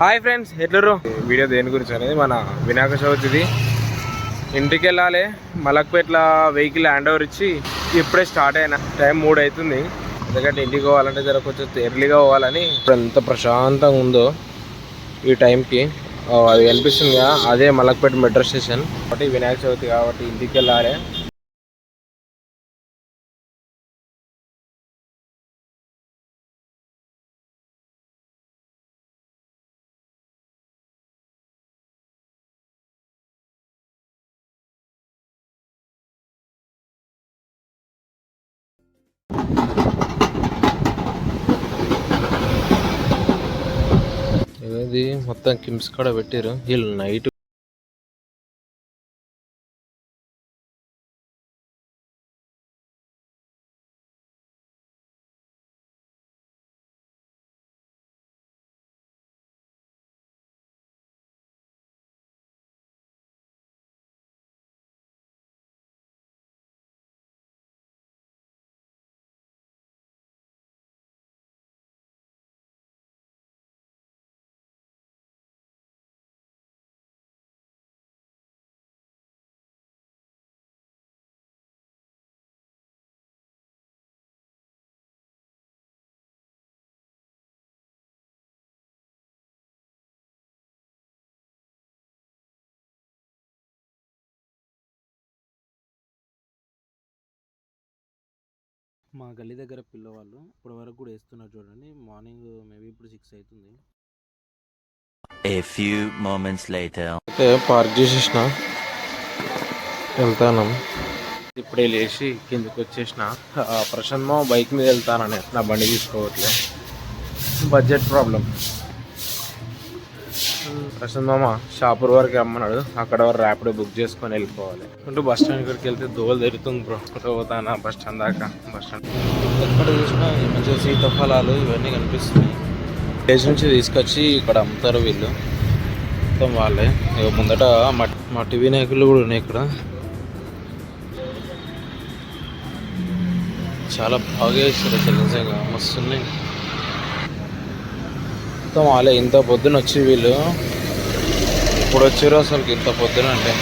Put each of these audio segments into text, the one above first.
Hi friends, ఎట్లరు? Video దేని గురించి అనేది మన వినాయక చవితిది. ఇంటికి వెళ్ళాలి. మలక్పేట్ల వెహికల్ హ్యాండ్ ఓవర్ ఇచ్చి ఇప్పుడే స్టార్ట్ అయినా. టైం 3 అవుతుంది. ఎందుకంటే ఇంటికి పోవాలంటే జర కొంచెం ఎర్లీగా పోవాలని. ఇప్పుడు ఎంత ప్రశాంతంగా ఉందో ఈ టైంకి. అది కనిపిస్తుంది కదా, అదే మలక్పేట మెట్రో స్టేషన్. కాబట్టి వినాయక చవితి కాబట్టి ఇంటికి వెళ్ళాలి. ఇది మొత్తం కిమ్స్ కాడ పెట్టారు వీళ్ళు నైట్. మా గల్లీ దగ్గర పిల్లవాళ్ళు ఇప్పటి వరకు కూడా వేస్తున్నారు చూడండి. మార్నింగ్ మేబీ ఇప్పుడు 6 అవుతుంది. A few moments later. అయితే పార్క్ చేసేసిన వెళ్తాను. ఇప్పుడే లేచి కిందకి వచ్చేసిన. ప్రశాంత్ మామ బైక్ మీద వెళ్తానని నా బండి తీసుకోవట్లే, బడ్జెట్ ప్రాబ్లం. ప్రశాంత్ మామ షాపూర్ వరకు రమ్మన్నాడు. అక్కడ వరకు ర్యాపిడో బుక్ చేసుకొని వెళ్ళిపోవాలి. అంటే బస్ స్టాండ్ ఇక్కడికి వెళ్తే దోవలు తిరుగుతుంది బ్రో. పోతానా బస్ స్టాండ్ దాకా. బస్ స్టాండ్ ఎక్కడ చూసినా మంచిగా సీతాఫలాలు ఇవన్నీ కనిపిస్తున్నాయి. విలేజ్ నుంచి తీసుకొచ్చి ఇక్కడ అమ్ముతారు వీళ్ళు. మొత్తం వాళ్ళే. ముందట మట్టి వినాయకులు కూడా ఉన్నాయి ఇక్కడ. చాలా బాగా వేస్తారు అసలు, నిజంగా మస్తున్నాయి. మొత్తం వాళ్ళే. ఇంత పొద్దున వచ్చి వీళ్ళు ఇప్పుడు వచ్చారు అసలు ఇంత పొద్దున అంటే.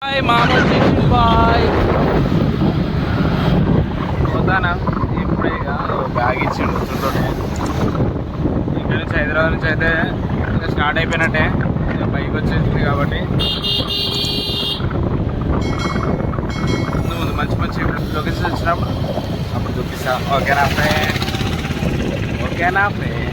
బాయ్ మామ, బాయ్. పోతానా ఇప్పుడే. బ్యాగ్ ఇచ్చిండు కూర్చుంటే. ఇక్కడ నుంచి హైదరాబాద్ నుంచి అయితే ఇంకా స్టార్ట్ అయిపోయినట్టే. బైక్ వచ్చేసింది కాబట్టి ముందు మంచి మంచి లొకేషన్ వచ్చినప్పుడు అప్పుడు చూపిస్తా. ఓకేనా ఫ్రెండ్? ఓకేనా ఫ్రెండ్?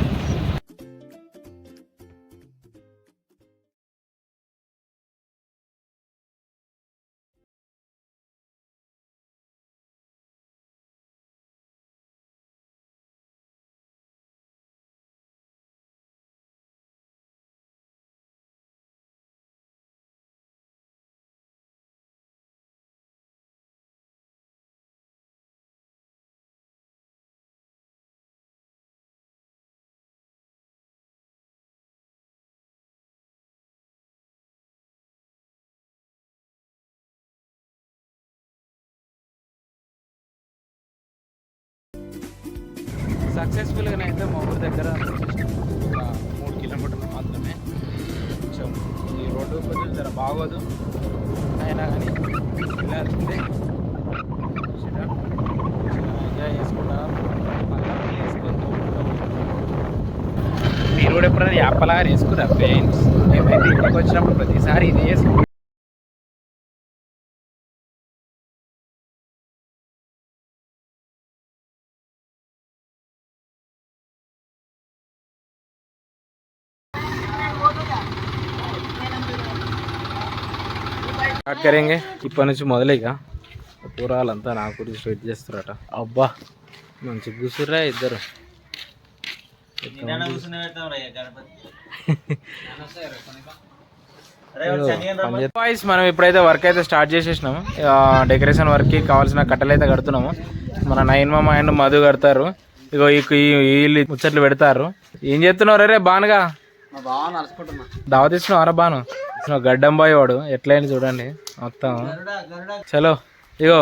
సక్సెస్ఫుల్గా అయితే మా ఊరి దగ్గర 3 కిలోమీటర్లు మాత్రమే. కొంచెం ఈ రోడ్డు కొంచెం జర బాగోదు, అయినా కానీ వెళ్ళాల్సిందే. ఎంజాయ్ చేసుకుంటా వేసుకుంటూ ఉంటాం. మీరు కూడా ఎప్పుడైనా యాపలా వేసుకురా ఫ్రెండ్స్? మేమైతే ఇంటికి వచ్చినప్పుడు ప్రతిసారి ఇది వేసుకుంటాం. స్టార్ట్ కరేంగే ఇప్పటి నుంచి మొదలేగా. కూరగాయలంతా నా గురించి వెయిట్ చేస్తారట. అబ్బా మంచి కూర్చుర్రా ఇద్దరు. మనం ఇప్పుడైతే వర్క్ అయితే స్టార్ట్ చేసేసినాము. డెకరేషన్ వర్క్కి కావాల్సిన కట్టెలు అయితే కడుతున్నాము. మన నైన్ మామ అండ్ మధు కడతారు. ఇగో వీళ్ళు ముచ్చట్లు పెడతారు. ఏం చేస్తున్నారు రే బాగా? దావత్ ఇస్తున్నావు అరా బాను గడ్డం బాయ్ వాడు ఎట్లయింది చూడండి మొత్తం. చలో ఇగో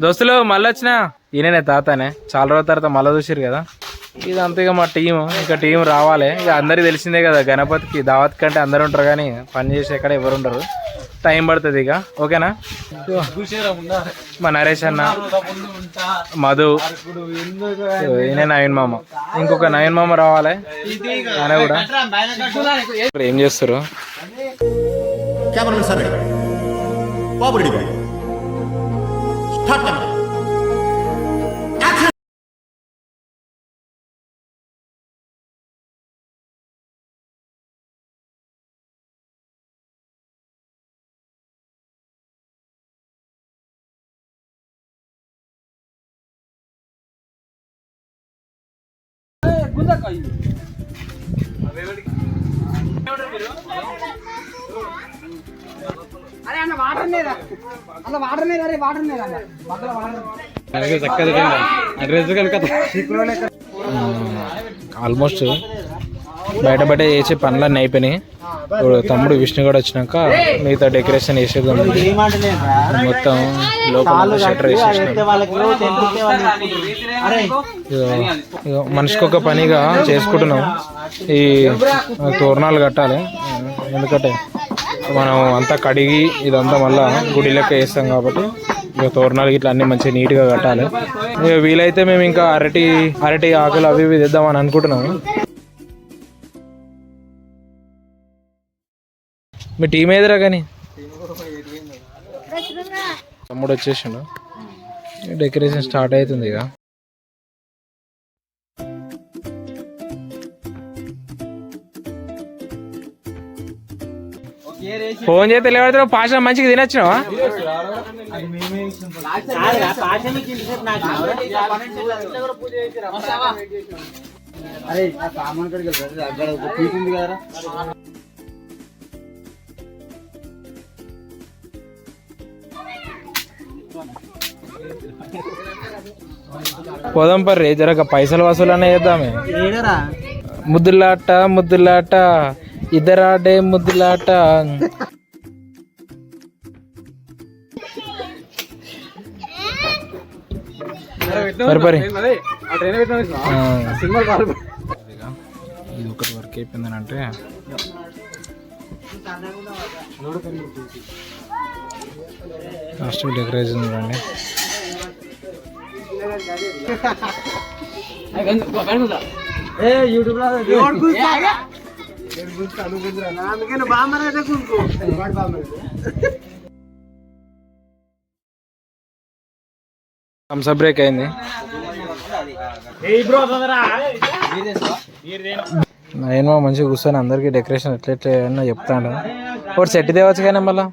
దోస్తులు మళ్ళీ వచ్చిన ఈయననే తాతనే చాలా రోజుల తర్వాత మళ్ళీ చూసారు కదా. ఇదంతా ఇక మా టీం, ఇంకా టీం రావాలి. ఇక అందరికి తెలిసిందే కదా గణపతికి దావత్ కంటే అందరు ఉంటారు కానీ పని చేసే ఎక్కడ ఎవరు ఉండరు, టైం పడుతుంది. ఇక ఓకేనా. మా నరేష్ అన్న, మధు, ఈయన నవీన్ మామ, ఇంకొక నవీన్ మామ రావాలి ఆయన కూడా. ఏం చేస్తారు కెమెరామెన్ సార్ బాబు రెడీ స్టార్ట్ కెమెరా ఆల్మోస్ట్ బయట బయట చేసే పనులన్నీ అయిపోయినాయి. ఇప్పుడు తమ్ముడు విష్ణు కూడా వచ్చినాక మిగతా డెకరేషన్ వేసేది ఉంది. మొత్తం లోపల షట్టర్ వేసేసినాం. మనిషికి ఒక పనిగా చేసుకుంటున్నాం. ఈ తోరణాలు కట్టాలి, ఎందుకంటే మనం అంతా కడిగి ఇదంతా మళ్ళా గుడి లెక్క వేస్తాం కాబట్టి ఇక తోరణాలు ఇట్లా అన్ని మంచిగా నీట్గా కట్టాలి. ఇక వీలైతే మేము ఇంకా అరటి ఆకులు అవి ఇవి తెద్దామని అనుకుంటున్నాము. మీ టీం ఏదిరా కానీ తమ్ముడు వచ్చేసిండు. డెకరేషన్ స్టార్ట్ అవుతుంది. ఇక ఫోన్ చేస్తే లేవడుతున్నావు, పాష మంచిగా తినొచ్చినావా? పోదాం పర్రి, జరగ పైసలు వసూలనే చేద్దామే. ముద్దులాట ముద్దులాట ఇద్దరాడే ముద్దులాట. ఇది ఒకటి వర్క్ అయిపోయిందని అంటే లాస్ట్ డెకరేషన్ చూడండి. థమ్స్ బ్రేక్ అయింది. నేను మంచిగా కూర్చొని అందరికి డెకరేషన్ ఎట్లా చెప్తాను. ఒకటి సెట్ తేవచ్చు కానీ మళ్ళా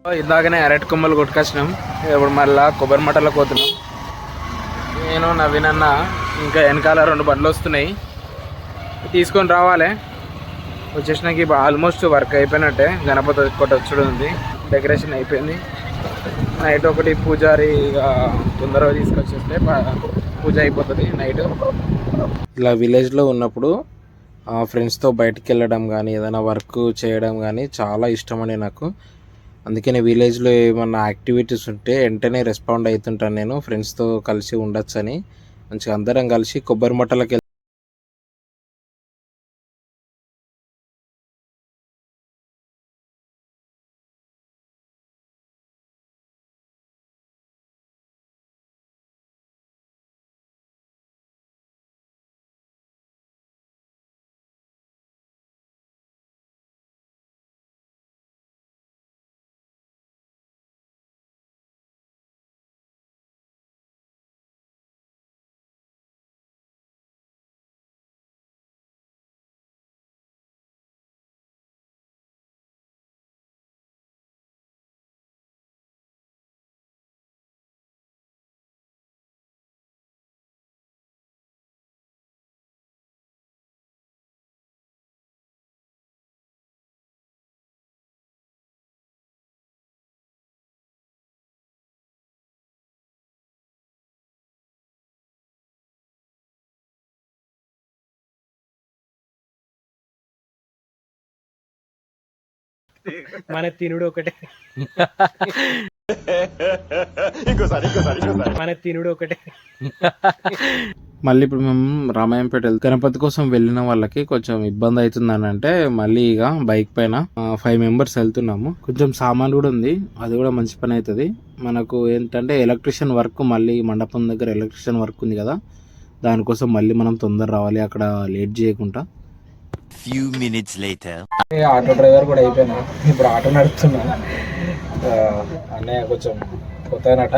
ఇందాకనే అరటి కొమ్మలు కొట్టుకొచ్చినాం. ఇప్పుడు మళ్ళీ కొబ్బరి మట్టలకు పోతున్నాం. నేను నవీన్ అన్న ఇంకా వెనకాల 2 బండ్లు వస్తున్నాయి, తీసుకొని రావాలి. వచ్చేసినాక ఆల్మోస్ట్ వర్క్ అయిపోయినట్టే. గణపతి ఒకటి వచ్చుడు ఉంది, డెకరేషన్ అయిపోయింది. నైట్ ఒకటి పూజారి ఇక తొందరగా తీసుకొచ్చేస్తే పూజ అయిపోతుంది నైట్. ఇలా విలేజ్లో ఉన్నప్పుడు ఫ్రెండ్స్తో బయటికి వెళ్ళడం కానీ ఏదైనా వర్క్ చేయడం కానీ చాలా ఇష్టం అండి నాకు. అందుకనే విలేజ్లో ఏమన్నా యాక్టివిటీస్ ఉంటే వెంటనే రెస్పాండ్ అవుతుంటాను నేను, ఫ్రెండ్స్తో కలిసి ఉండొచ్చని. మంచిగా అందరం కలిసి కొబ్బరి మట్టలకి మన తినుడు ఒకటే, మన తినుడు ఒకటే. మళ్ళీ ఇప్పుడు మేము రామాయంపేట గణపతి కోసం వెళ్ళిన వాళ్ళకి కొంచెం ఇబ్బంది అవుతుందని అంటే మళ్ళీ ఇక బైక్ పైన 5 మెంబర్స్ వెళ్తున్నాము. కొంచెం సామాన్ కూడా ఉంది, అది కూడా మంచి పని అవుతుంది మనకు. ఏంటంటే ఎలక్ట్రిషియన్ వర్క్, మళ్ళీ మండపం దగ్గర ఎలక్ట్రిషియన్ వర్క్ ఉంది కదా, దానికోసం మళ్ళీ మనం తొందర రావాలి, అక్కడ లేట్ చేయకుండా. Few minutes later. Auto driver కూడా అయిపోయినా, ఇప్పుడు ఆటో నడుపుతున్నా. అన్నయ్య కొంచెం కొత్తనట,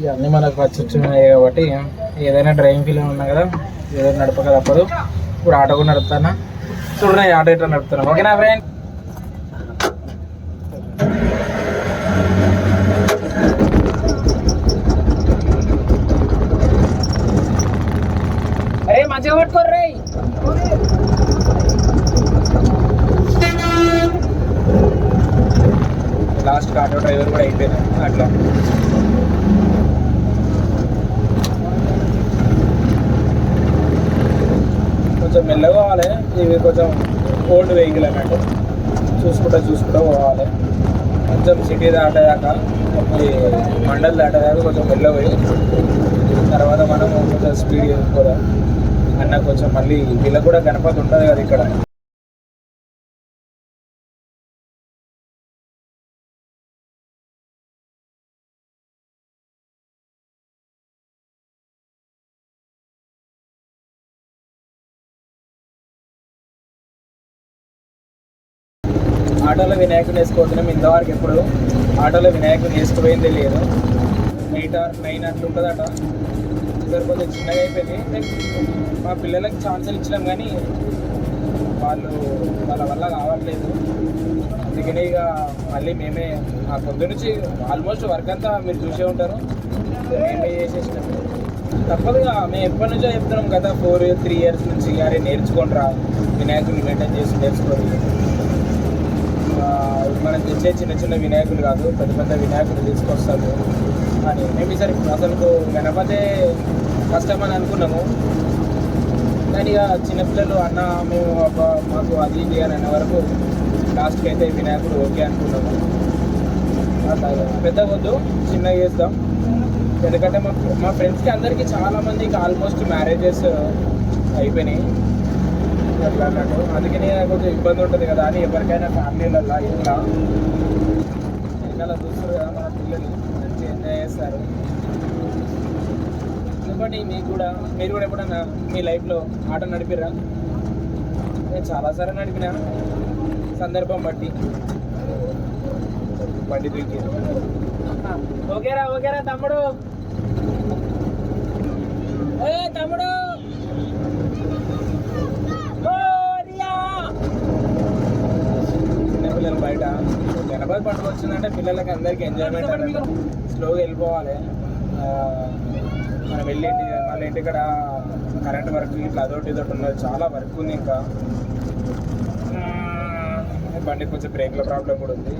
ఇవన్నీ మనకు వచ్చినాయి కాబట్టి ఏదైనా డ్రైవింగ్ ఫీల్ ఉన్నా కదా, ఏదైనా నడపక తప్పదు. ఇప్పుడు ఆటో కూడా నడుపుతానా, చూడండి ఆటో ఇట్లా నడుపుతున్నా. ఓకేనా ఫ్రెండ్? అరే మంచిగా పట్టుకోర్రే. లాస్ట్ ఆటో డ్రైవర్ కూడా అయిపోయినా అట్లా. కొంచెం మెల్లగా పోవాలి, ఇవి కొంచెం ఓల్డ్ వెహికల్ అన్నట్టు, చూసుకుంటూ పోవాలి. కొంచెం సిటీ దాటేదాకా, ఈ మండల్ దాటేదాకా కొంచెం మెల్లగా పోయి తర్వాత మనం కొంచెం స్పీడ్ చేసుకోవాలి అన్న. కొంచెం మళ్ళీ వీళ్ళకి కూడా గణపతి ఉంటుంది కదా ఇక్కడ. ఆటోలో వినాయకుని వేసుకోవచ్చున్నాం. ఇంతవరకు ఎప్పుడు ఆటోలో వినాయకుని వేసుకుపోయిందే లేదు. 8 or 9 అట్లా ఉంటుందట. ఇద్దరు కొంచెం చిన్నగా అయిపోయింది. మా పిల్లలకి ఛాన్సులు ఇచ్చినాం కానీ వాళ్ళ వల్ల కావట్లేదు. అందుకని ఇక మళ్ళీ మేమే ఆ పొద్దు నుంచి ఆల్మోస్ట్ వర్క్ అంతా మీరు చూసే ఉంటారు, మేమే చేసేసినాం. తప్పదుగా మేము ఎప్పటి నుంచో చెప్తున్నాం కదా, 3 years నుంచి. అరే నేర్చుకుంటారా, వినాయకుడిని మెయింటైన్ చేసి నేర్చుకోవాలి. మనం తెచ్చే చిన్న వినాయకులు కాదు, పెద్ద పెద్ద వినాయకులు తీసుకొస్తాము అని. మేము ఈసారి అసలు గణపతి కష్టమని అనుకున్నాము, కానీ ఇక చిన్నపిల్లలు అన్న మేము మాకు అది ఇది అని అనే వరకు లాస్ట్కి అయితే వినాయకుడు ఓకే అనుకున్నాము. అట్లా పెద్ద వద్దు, చిన్నగా చేద్దాం. ఎందుకంటే మా ఫ్రెండ్స్కి అందరికీ చాలామందికి ఆల్మోస్ట్ మ్యారేజెస్ అయిపోయినాయి అట్లా అన్నట్టు. అందుకని కొంచెం ఇబ్బంది ఉంటుంది కదా అని ఎవరికైనా ఫ్యామిలీలల్లో ఇట్లా వెనకాల చూస్తారు కదా మన పిల్లలు మంచిగా ఎంజాయ్ చేస్తారు. ఎందుకంటే మీరు కూడా ఎప్పుడన్నా మీ లైఫ్లో ఆటో నడిపిరా? నేను చాలాసార్లు నడిపిన, సందర్భం బట్టి బండి దూకి. ఓకేరా తమ్ముడు, తమ్ముడు చిన్నపిల్లలు బయట గణపతి పండుగ వచ్చిందంటే పిల్లలకి అందరికీ ఎంజాయ్మెంట్ అన్నట్టు. స్లోగా వెళ్ళిపోవాలి. మనం వెళ్ళి మళ్ళీ ఇంటికాడ కరెంట్ వర్క్ ఇట్లా అదొకటి ఉన్నది, చాలా వర్క్ ఉంది. ఇంకా బండి కొంచెం బ్రేక్ల ప్రాబ్లం కూడా ఉంది.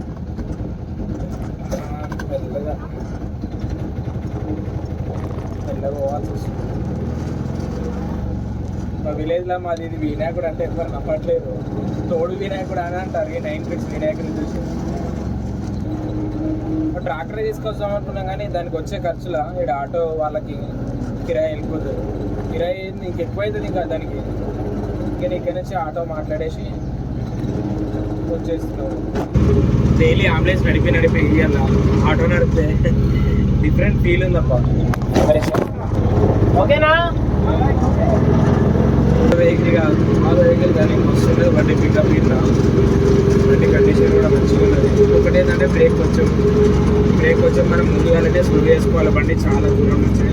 మెల్లగా పోవాల్సి వస్తుంది. మా విలేజ్లో మాది ఇది వినాయకుడు అంటే ఎవరు నమ్మట్లేదు. తోడు వినాయకుడు అని అంటారు. ఈ 9 ఫీట్స్ వినాయకుడిని చూసి ట్రాక్టర్ తీసుకొస్తాం అనుకున్నాం కానీ దానికి వచ్చే ఖర్చులా ఇక్కడ ఆటో వాళ్ళకి కిరాయి వెళ్ళిపోతుంది. కిరాయి ఇంకెక్కువ అవుతుంది ఇంకా దానికి. ఇంకా ఇక్కడ నుంచి ఆటో మాట్లాడేసి వచ్చేస్తున్నాం. డైలీ అంబులెన్స్ నడిపి ఇవ్వాల ఆటో నడిపితే డిఫరెంట్ ఫీల్ ఉందప్ప. ఓకేనా? వెహికల్ కాదు, మాది వెహికల్ కానీ మస్తు ఉండదు బండి పికప్ ఇట్లా. బండి కండిషన్ కూడా మంచిగా ఉన్నది. ఒకటి ఏంటంటే బ్రేక్ కొంచెం మనం ముందుగాలంటే స్లో చేసుకోవాలి. బండి చాలా దూరం నుంచి.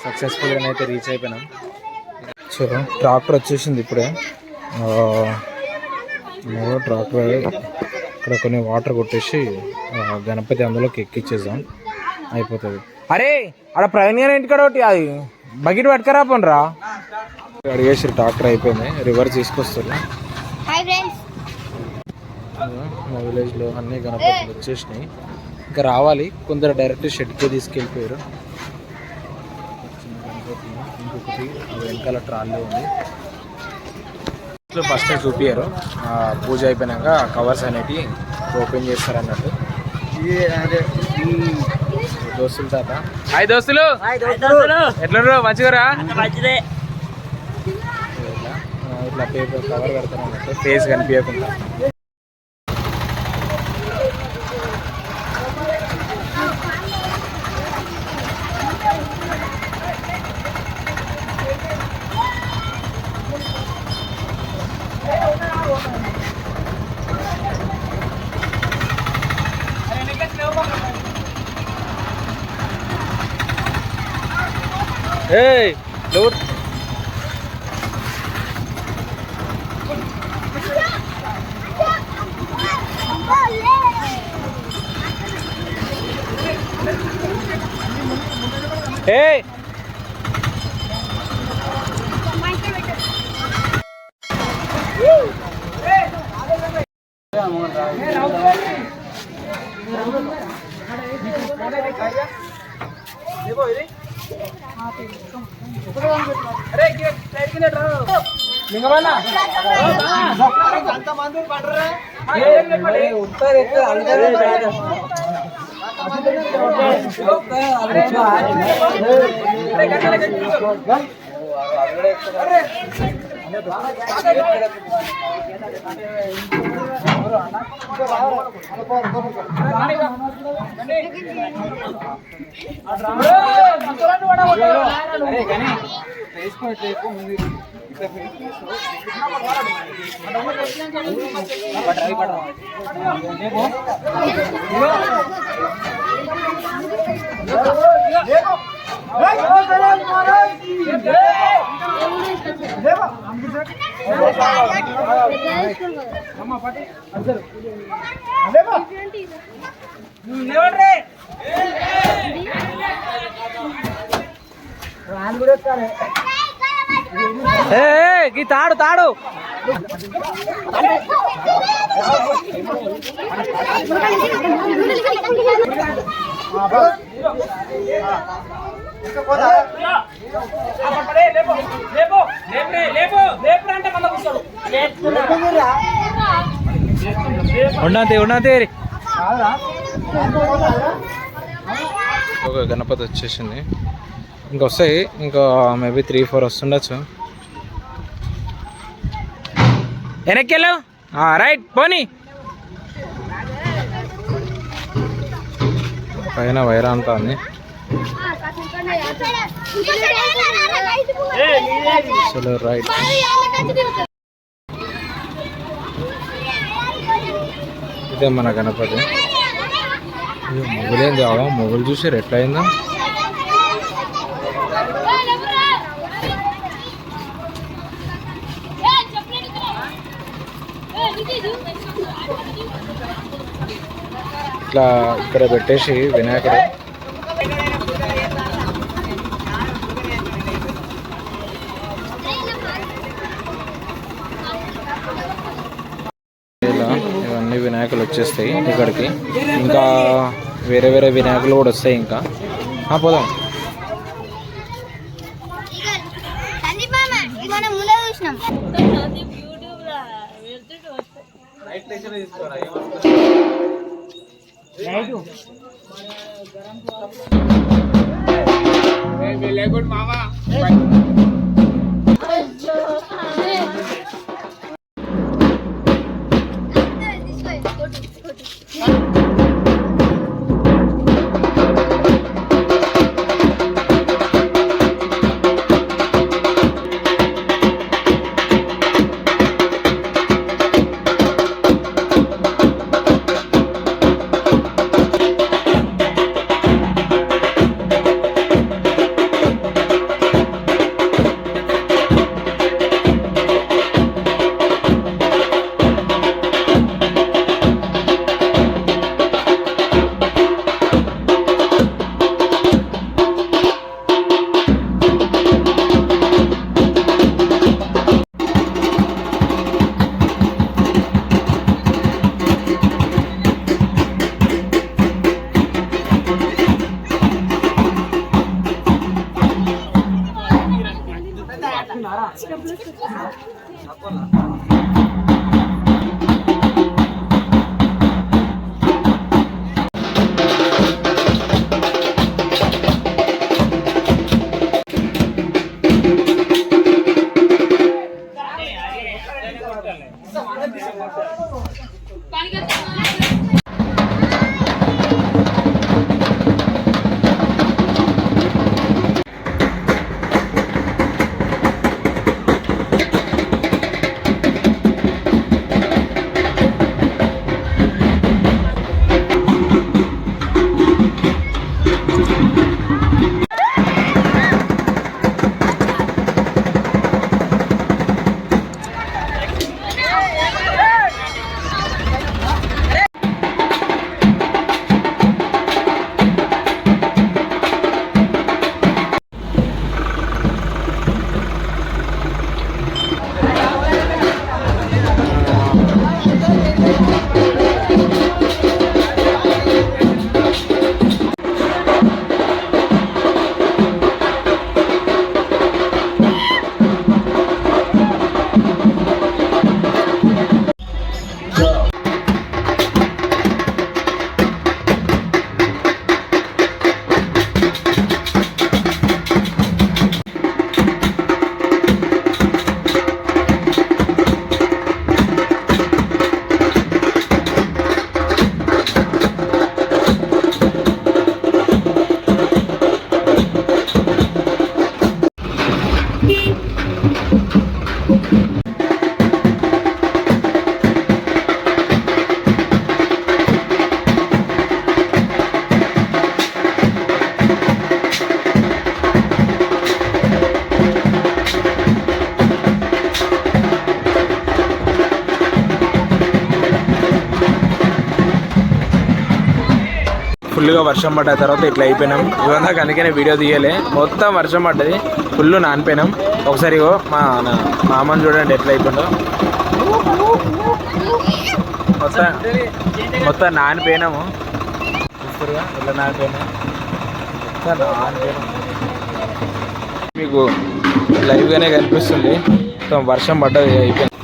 సక్సెస్ఫుల్గా అయితే రీచ్ అయిపోయినాం. సో ట్రాక్టర్ వచ్చేసింది ఇప్పుడే. ట్రాక్టర్ ఇక్కడ కొన్ని వాటర్ కొట్టేసి గణపతి అందులోకి ఎక్కిచ్చేద్దాం, అయిపోతుంది. అరే అక్కడ ప్రవీణ్ గారి ఇంటికాడ ఒకటి అది బకెట్ పట్టుకరా పోనరా. అడిగేసి ట్రాక్టర్ అయిపోయింది, రివర్స్ తీసుకొస్తారు. మా విలేజ్లో అన్ని గణపతులు వచ్చేసినాయి, ఇంకా రావాలి. కొందరు డైరెక్ట్ షెడ్కే తీసుకెళ్ళిపోయారు. ఇంకొకటి వెనకాల ట్రాల్లో ఉంది. ఫస్ట్ చూపించారు, పూజ అయిపోయినాక కవర్స్ అనేవి ఓపెన్ చేస్తారు అన్నట్టు. దోస్తులు తాత. హాయ్ దోస్తులు, ఎట్లా మంచిగా ఇట్లా పేపర్ కవర్ పెడతారు అన్నట్టు, ఫేస్ కనిపించకుండా. Hey, Lord. Hey. తాడు తాడు లేపో ఉన్నది ఒక గణపతి వచ్చేసింది. ఇంకా వస్తాయి, ఇంకా మేబీ 3-4 వస్తుండొచ్చు. వెనక్కెళ్ళు. రైట్ పోనీ. పైన వైరా అంతా ఉంది. చలో రైట్. ఇదే మన గణపతి. మొగులేంది అవా, మొగులు చూసారు ఎట్లా అయిందో. ఇట్లా ఇక్కడ పెట్టేసి వినాయకుడు ఇలా ఇవన్నీ వినాయకులు వచ్చేస్తాయి ఇక్కడికి. ఇంకా వేరే వేరే వినాయకులు కూడా వస్తాయి. ఇంకా పోదాం. మామా ఫుల్గా వర్షం పడ్డ తర్వాత ఇట్లా అయిపోయినాం. ఇవంతా అందుకనే వీడియో తీయలే, మొత్తం వర్షం పడ్డది, ఫుల్ నానిపోయినాం. ఒకసారి మా మామని చూడండి ఎట్లా అయిపోయిందో. మొత్తం నానిపోయినాము. చూస్తారుగా ఎట్లా నానిపోయినా, మొత్తం నానిపోయినాము. మీకు లైవ్గానే కనిపిస్తుంది. మొత్తం వర్షం పడ్డది అయిపోయింది.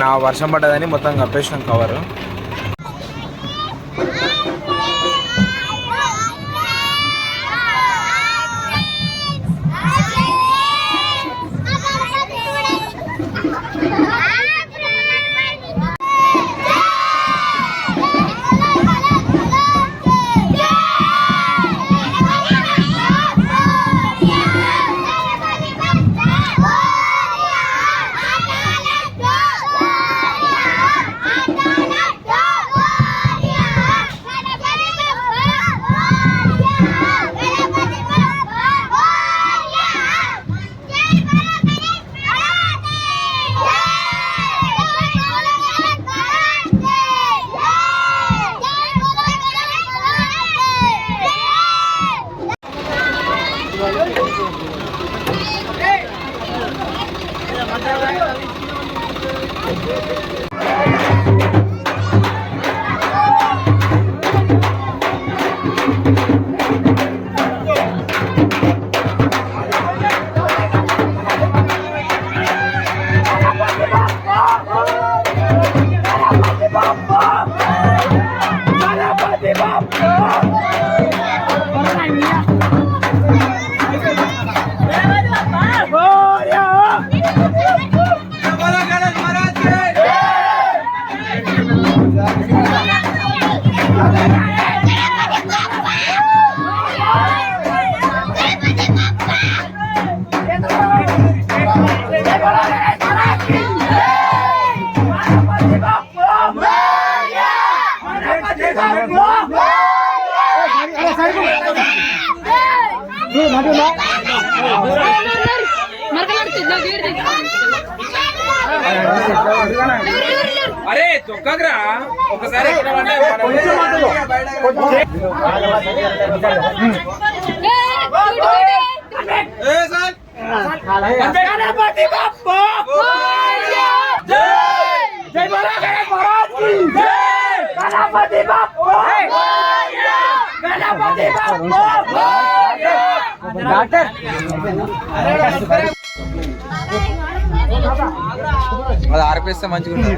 నా వర్షం పడ్డదని మొత్తం కప్పేసినాం కవరు. అరే తొక్కరా ఒకసారి అది ఆర్పిస్తే మంచిగా ఉంటుంది.